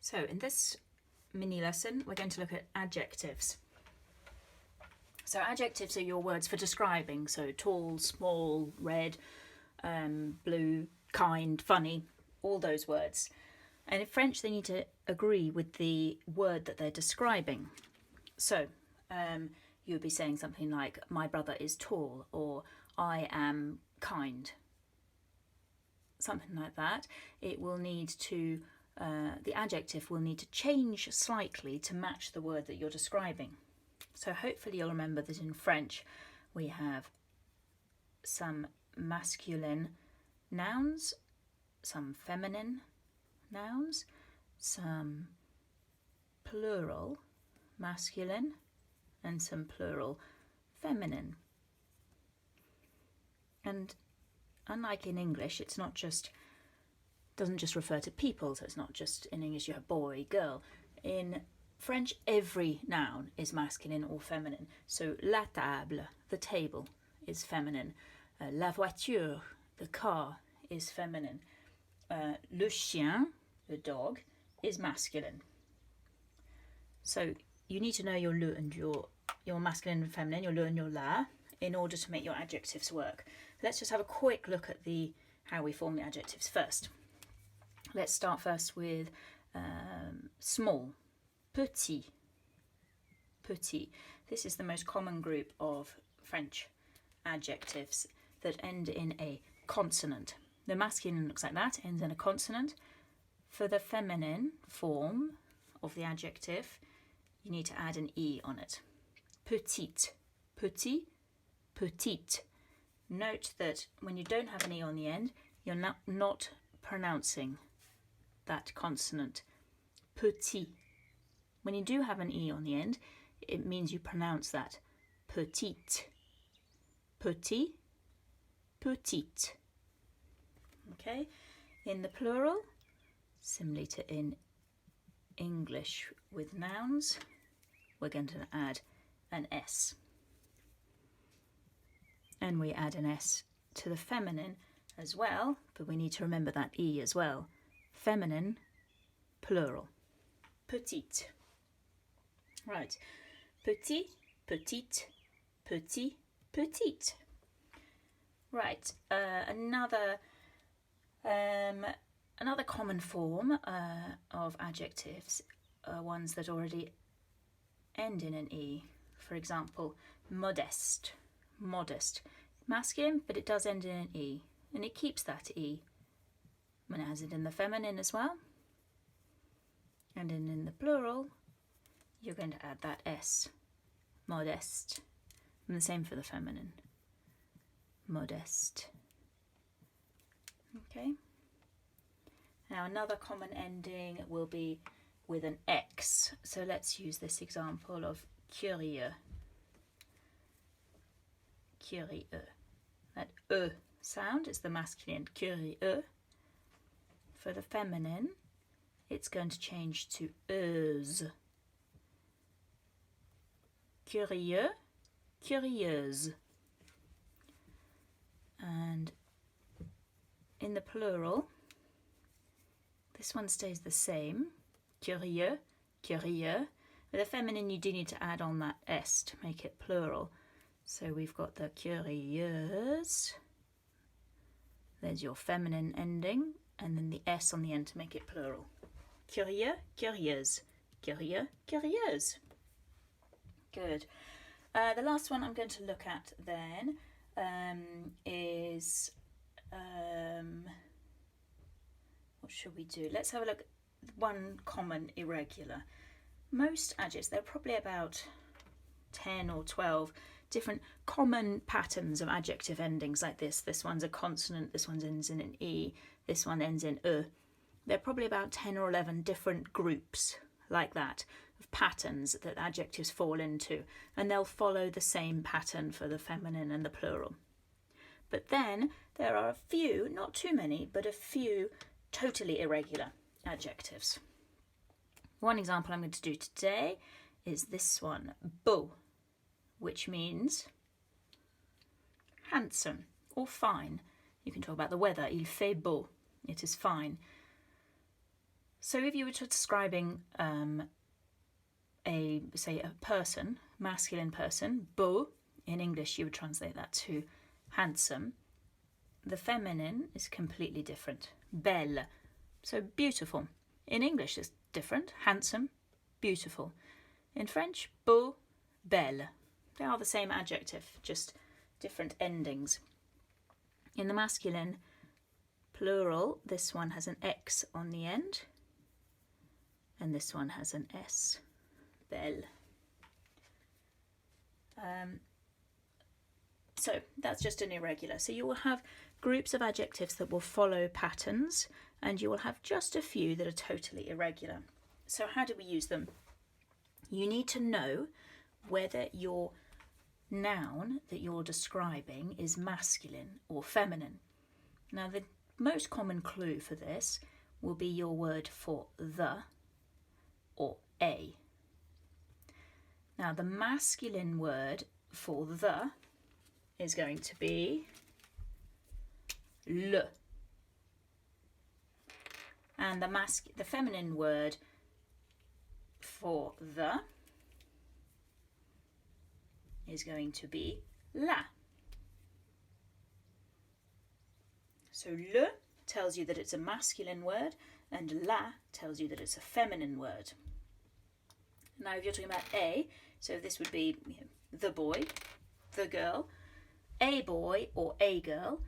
So in this mini lesson, we're going to look at adjectives. So adjectives are your words for describing, so tall, small, red, blue, kind, funny, all those words. And in French, they need to agree with the word that they're describing. So you'll be saying something like, my brother is tall, or I am kind. Something like that. It will need to, the adjective will need to change slightly to match the word that you're describing. So hopefully you'll remember that in French we have some masculine nouns, some feminine nouns, some plural masculine, and some plural feminine. And unlike in English, it's not just, doesn't just refer to people, so it's not just in English you have boy, girl. In French, every noun is masculine or feminine. So la table, the table, is feminine. La voiture, the car, is feminine. Le chien, the dog, is masculine. So you need to know your le and your masculine and feminine, your le and your la, in order to make your adjectives work. Let's just have a quick look at how we form the adjectives first. Let's start first with small. Petit. Petit. This is the most common group of French adjectives that end in a consonant. The masculine looks like that, ends in a consonant. For the feminine form of the adjective, you need to add an E on it. Petite. Petit, petite. Note that when you don't have an E on the end, you're not pronouncing that consonant. Petit. When you do have an E on the end, it means you pronounce that. Petite. Petit, petite. Okay? In the plural, similarly to in English with nouns, we're going to add an S. And we add an S to the feminine as well, but we need to remember that E as well. Feminine, plural. Petite. Right. Petit, petite, petit, petite. Right. Another common form of adjectives are ones that already end in an E. For example, modeste. Modest. Masculine, but it does end in an E. And it keeps that E. And it has it in the feminine as well. And in the plural, you're going to add that S. Modeste. And the same for the feminine. Modeste. Okay. Now another common ending will be with an X. So let's use this example of curieux. Curieux. That E sound is the masculine curieux. For the feminine, it's going to change to euse. Curieux, curieuse. And in the plural, this one stays the same. Curieux, curieux. With the feminine, you do need to add on that S to make it plural. So we've got the curieuse. There's your feminine ending, and then the S on the end to make it plural. Curieux, curieuse. Curieux, curieuse. Good. The last one I'm going to look at then is, what should we do? Let's have a look at one common irregular. Most adjectives, there are probably about 10 or 12 different common patterns of adjective endings like this. This one's a consonant, this one ends in an E, this one ends in E. There are probably about 10 or 11 different groups like that of patterns that adjectives fall into, and they'll follow the same pattern for the feminine and the plural. But then there are a few, not too many, but a few totally irregular adjectives. One example I'm going to do today is this one, beau, which means handsome or fine. You can talk about the weather. Il fait beau. It is fine. So if you were describing a person, masculine person, beau, in English you would translate that to handsome. The feminine is completely different. Belle, so beautiful. In English it's different. Handsome, beautiful. In French, beau, belle. They are the same adjective, just different endings. In the masculine plural, this one has an X on the end, and this one has an S. Belle. So that's just an irregular. So you will have groups of adjectives that will follow patterns, and you will have just a few that are totally irregular. So how do we use them? You need to know whether your noun that you're describing is masculine or feminine. Now, the most common clue for this will be your word for the or a. Now, the masculine word for the is going to be le. And the feminine word for the is going to be la. So le tells you that it's a masculine word, and la tells you that it's a feminine word. Now if you're talking about a, so this would be the boy, the girl, a boy or a girl.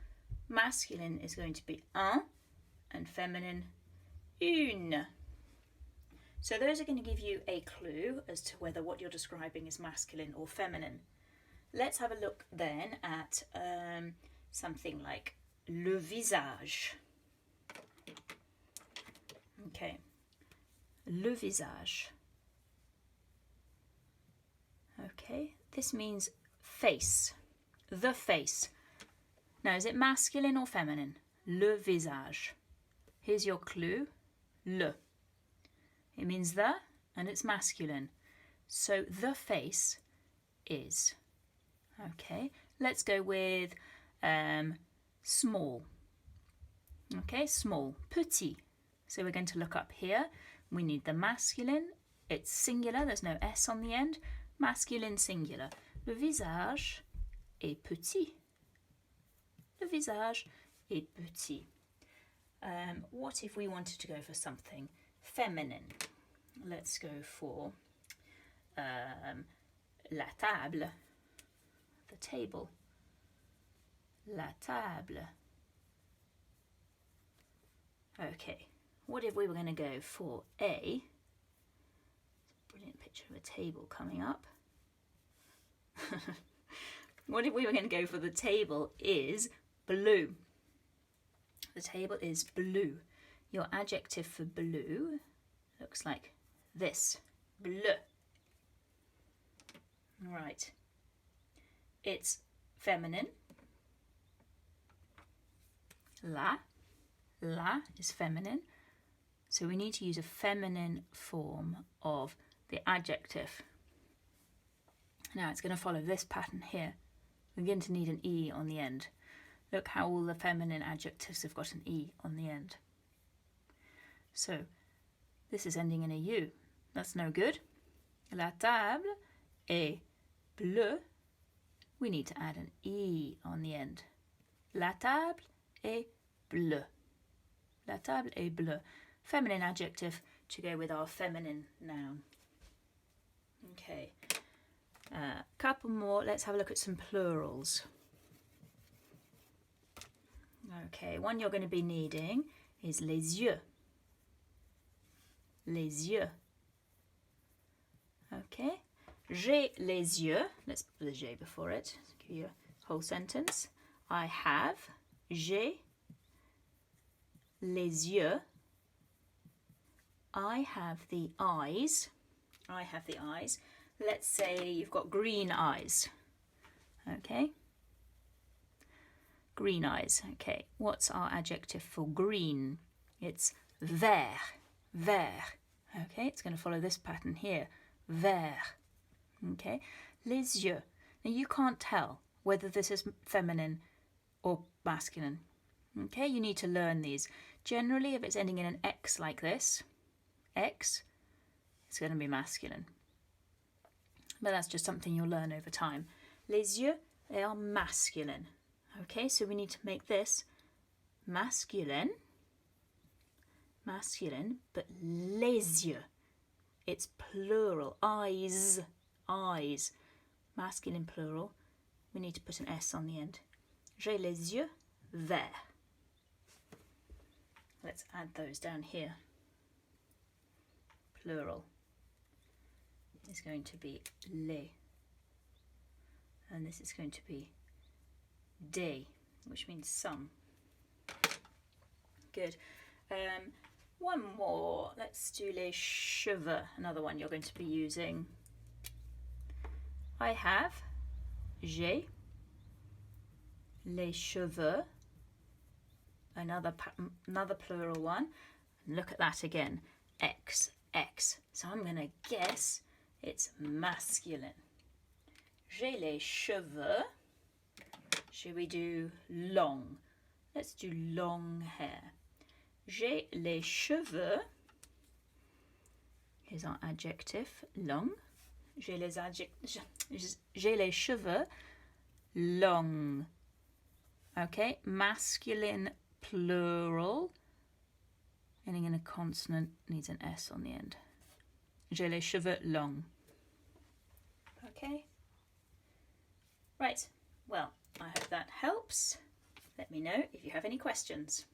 Masculine is going to be un, and feminine une. So those are going to give you a clue as to whether what you're describing is masculine or feminine. Let's have a look then at something like le visage. Okay, le visage. Okay, this means face, the face. Now, is it masculine or feminine? Le visage. Here's your clue, le. It means the, and it's masculine. So the face is. Okay, let's go with small. Okay, small, petit. So we're going to look up here. We need the masculine. It's singular, there's no S on the end. Masculine singular. Le visage est petit. Le visage est petit. What if we wanted to go for something feminine? Let's go for la table, the table. La table. Okay, what if we were going to go for a brilliant picture of a table coming up. What if we were going to go for the table is blue? The table is blue. Your adjective for blue looks like this. Bleu. Right. It's feminine. La. La is feminine. So we need to use a feminine form of the adjective. Now it's going to follow this pattern here. We're going to need an E on the end. Look how all the feminine adjectives have got an E on the end. So this is ending in a U. That's no good. La table est bleue. We need to add an E on the end. La table est bleue. La table est bleue. Feminine adjective to go with our feminine noun. Okay. Couple more. Let's have a look at some plurals. Okay, one you're going to be needing is les yeux. Les yeux. Okay. J'ai les yeux. Let's put the j'ai before it. Give you a whole sentence. I have. J'ai les yeux. I have the eyes. I have the eyes. Let's say you've got green eyes. Okay. Green eyes. Okay. What's our adjective for green? It's vert. Vert. Okay. It's going to follow this pattern here. Vert. Okay. Les yeux. Now you can't tell whether this is feminine or masculine. Okay. You need to learn these. Generally, if it's ending in an X like this, X, it's going to be masculine. But that's just something you'll learn over time. Les yeux, they are masculine. Okay, so we need to make this masculine, but les yeux, it's plural. Eyes, eyes, masculine plural. We need to put an S on the end. J'ai les yeux verts. Let's add those down here. Plural is going to be les, and this is going to be des, which means some. Good. One more. Let's do les cheveux, another one you're going to be using. I have, j'ai, les cheveux, another plural one. Look at that again, X, X. So I'm going to guess it's masculine. J'ai les cheveux. Should we do long? Let's do long hair. J'ai les cheveux. Here's our adjective, long. J'ai les cheveux long. Okay, masculine plural. Ending in a consonant needs an S on the end. J'ai les cheveux longs. Okay. Right. Well, I hope that helps. Let me know if you have any questions.